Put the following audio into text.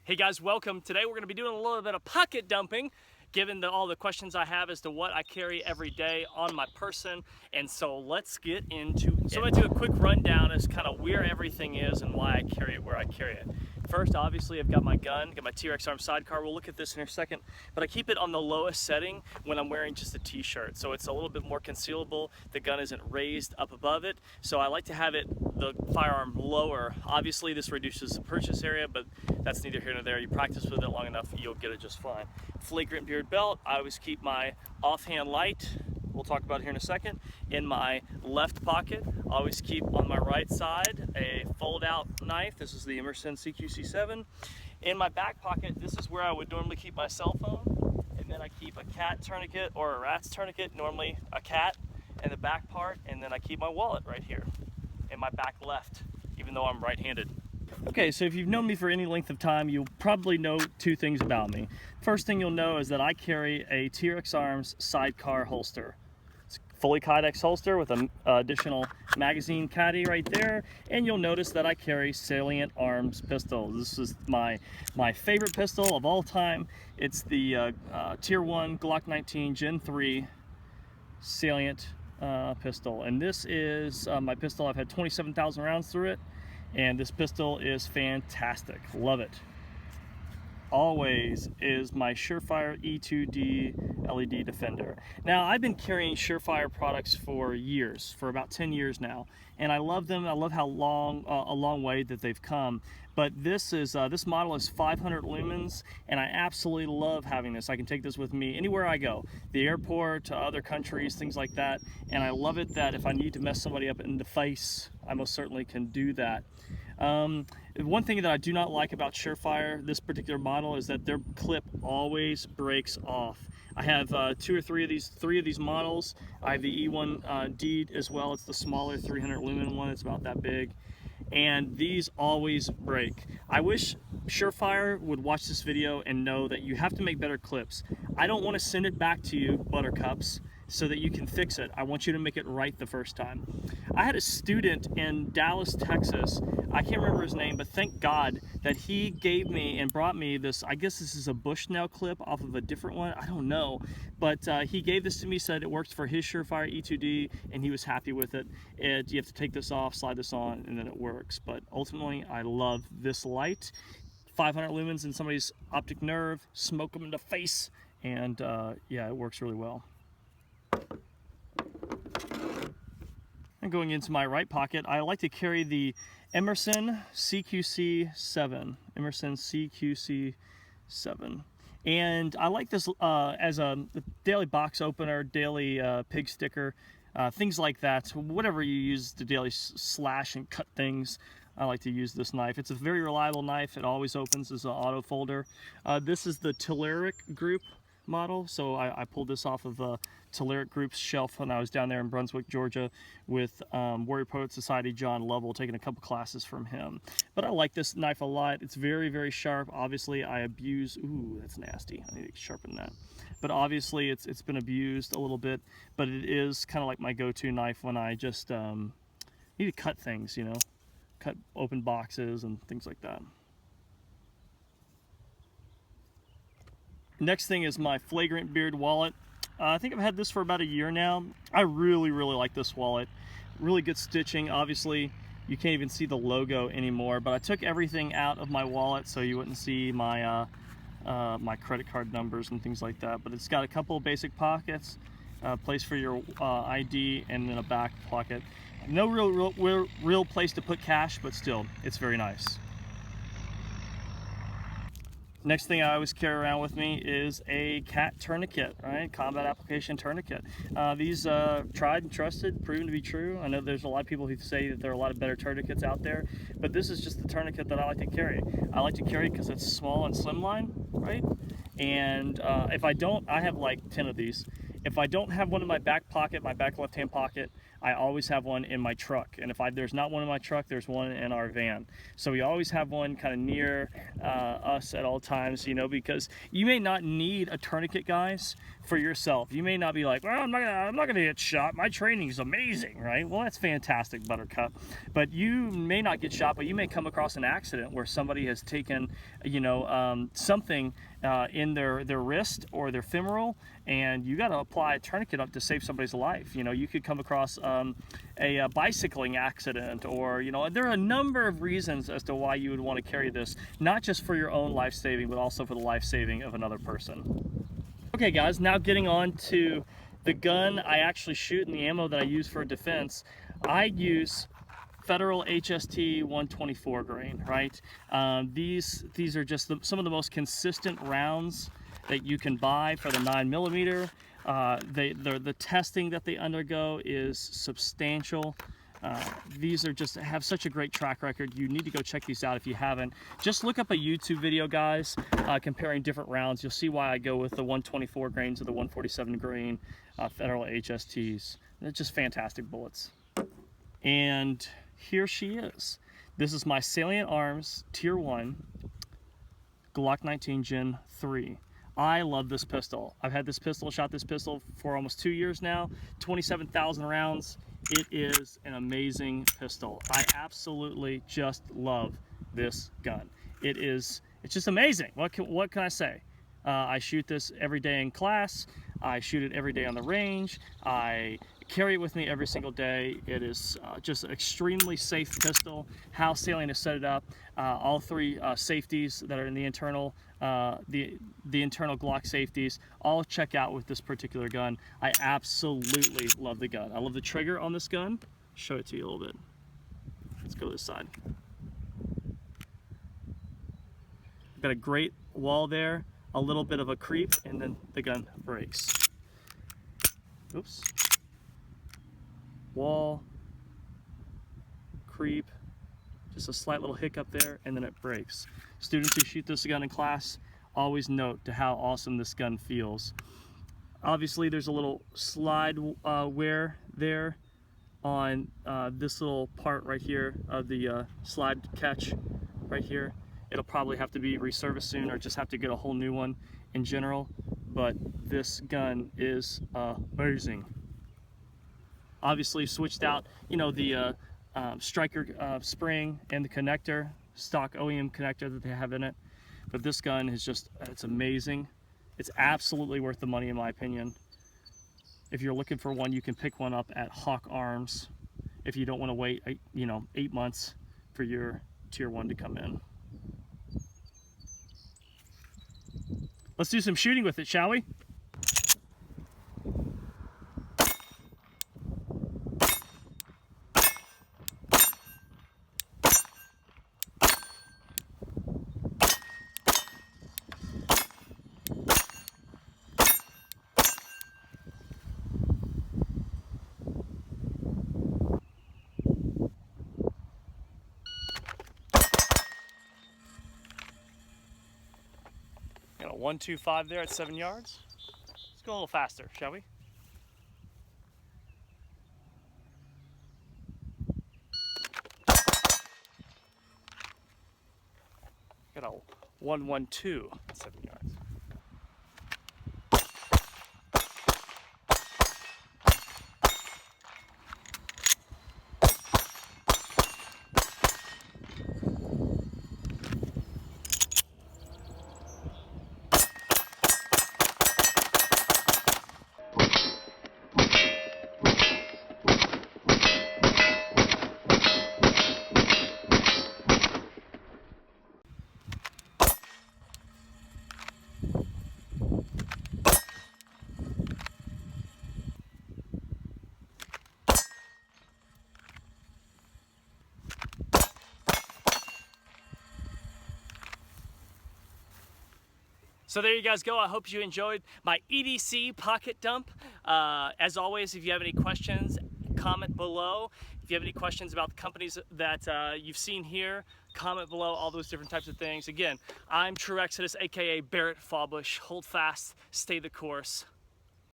Hey guys, welcome. Today we're going to be doing a little bit of pocket dumping, given all the questions I have as to what I carry every day on my person. And so let's get into it. So I'm going to do a quick rundown as kind of where everything is and why I carry it where I carry it. First, obviously, I've got my gun, got my T-Rex arm sidecar. We'll look at this in a second, but I keep it on the lowest setting when I'm wearing just a t-shirt. So it's a little bit more concealable. The gun isn't raised up above it. So I like to have the firearm lower. Obviously, this reduces the purchase area, but that's neither here nor there. You practice with it long enough, you'll get it just fine. Flagrant beard belt. I always keep my offhand light, we'll talk about it here in a second, in my left pocket. I always keep on my right side a fold-out knife. This is the Emerson CQC7. In my back pocket, this is where I would normally keep my cell phone. And then I keep a cat tourniquet or a rat's tourniquet, normally a cat in the back part. And then I keep my wallet right here in my back left, even though I'm right-handed. Okay, so if you've known me for any length of time, you'll probably know two things about me. First thing you'll know is that I carry a T-Rex Arms sidecar holster. It's a fully Kydex holster with an additional magazine caddy right there, and you'll notice that I carry Salient Arms pistol. This is my favorite pistol of all time. It's the Tier 1 Glock 19 Gen 3 Salient pistol, and this is my pistol. I've had 27,000 rounds through it. And this pistol is fantastic. Love it. Always is my Surefire E2D LED Defender. Now, I've been carrying Surefire products for years, for about 10 years now, and I love them. I love how a long way that they've come. But this model is 500 lumens, and I absolutely love having this. I can take this with me anywhere I go, the airport, to other countries, things like that. And I love it that if I need to mess somebody up in the face, I most certainly can do that. One thing that I do not like about Surefire, this particular model, is that their clip always breaks off. I have three of these models. I have the E1D as well. It's the smaller 300 lumen one. It's about that big. And these always break. I wish Surefire would watch this video and know that you have to make better clips. I don't want to send it back to you, buttercups, so that you can fix it. I want you to make it right the first time. I had a student in Dallas, Texas. I can't remember his name, but thank God that he gave me and brought me this. I guess this is a Bushnell clip off of a different one. I don't know. But he gave this to me, said it works for his Surefire E2D, and he was happy with it. You have to take this off, slide this on, and then it works. But ultimately, I love this light. 500 lumens in somebody's optic nerve, smoke them in the face, and yeah, it works really well. And going into my right pocket, I like to carry the Emerson CQC7. Emerson CQC7. And I like this as a daily box opener, daily pig sticker, things like that. Whatever you use to daily slash and cut things, I like to use this knife. It's a very reliable knife. It always opens as an auto folder. This is the tourniquet group model, so I pulled this off of the tourniquet group's shelf when I was down there in Brunswick, Georgia, with Warrior Poet Society John Lovell, taking a couple classes from him. But I like this knife a lot. It's very, very sharp. Obviously, I abuse. Ooh, that's nasty. I need to sharpen that. But obviously, it's been abused a little bit. But it is kind of like my go-to knife when I just need to cut things, you know, cut open boxes and things like that. Next thing is my Flagrant Beard wallet. I think I've had this for about a year now. I really, really like this wallet. Really good stitching. Obviously, you can't even see the logo anymore, but I took everything out of my wallet so you wouldn't see my my credit card numbers and things like that. But it's got a couple of basic pockets, place for your ID, and then a back pocket. No real place to put cash, but still, it's very nice. Next thing I always carry around with me is a cat tourniquet, right? Combat application tourniquet. These tried and trusted, proven to be true. I know there's a lot of people who say that there are a lot of better tourniquets out there, but this is just the tourniquet that I like to carry. I like to carry it because it's small and slimline, right? And if I don't, I have like 10 of these. If I don't have one in my back pocket, my back left-hand pocket, I always have one in my truck. And if there's not one in my truck, there's one in our van. So we always have one kind of near us at all times, you know, because you may not need a tourniquet, guys, for yourself. You may not be like, well, I'm not gonna get shot. My training is amazing, right? Well, that's fantastic, Buttercup. But you may not get shot, but you may come across an accident where somebody has taken, you know, something in their wrist or their femoral, and you got to apply a tourniquet up to save somebody's life. You know, you could come across a bicycling accident, or, you know, there are a number of reasons as to why you would want to carry this, not just for your own life saving, but also for the life saving of another person. Okay guys, now getting on to the gun I actually shoot and the ammo that I use for defense. I use Federal HST 124 grain, right? These are just some of the most consistent rounds that you can buy for the 9mm. The testing that they undergo is substantial. These are just have such a great track record. You need to go check these out if you haven't. Just look up a YouTube video, guys, comparing different rounds. You'll see why I go with the 124 grains or the 147 grain Federal HSTs. They're just fantastic bullets. And here she is. This is my Salient Arms Tier 1 Glock 19 Gen 3. I love this pistol. I've had this pistol, shot this pistol for almost 2 years now, 27,000 rounds. It is an amazing pistol. I absolutely just love this gun. It's just amazing. What can I say? I shoot this every day in class. I shoot it every day on the range. I carry it with me every single day. It is just an extremely safe pistol. How Salient has set it up, all three safeties that are in the internal, the internal Glock safeties, all check out with this particular gun. I absolutely love the gun. I love the trigger on this gun. Show it to you a little bit. Let's go this side. Got a great wall there, a little bit of a creep, and then the gun breaks. Oops. Wall, creep, just a slight little hiccup there, and then it breaks. Students who shoot this gun in class always note to how awesome this gun feels. Obviously there's a little slide wear there on this little part right here of the slide catch right here. It'll probably have to be reserviced soon, or just have to get a whole new one in general, but this gun is amazing. Obviously switched out, you know, the striker spring and the connector, stock OEM connector that they have in it. But this gun is just, it's amazing. It's absolutely worth the money in my opinion. If you're looking for one, you can pick one up at Hawk Arms if you don't want to wait, you know, 8 months for your Tier 1 to come in. Let's do some shooting with it, shall we? Got a 125 there at 7 yards. Let's go a little faster, shall we? Got a 112 at 7 yards. So there you guys go. I hope you enjoyed my EDC Pocket Dump. As always, if you have any questions, comment below. If you have any questions about the companies that you've seen here, comment below, all those different types of things. Again, I'm True Exodus, aka Barrett Fawbush. Hold fast, stay the course.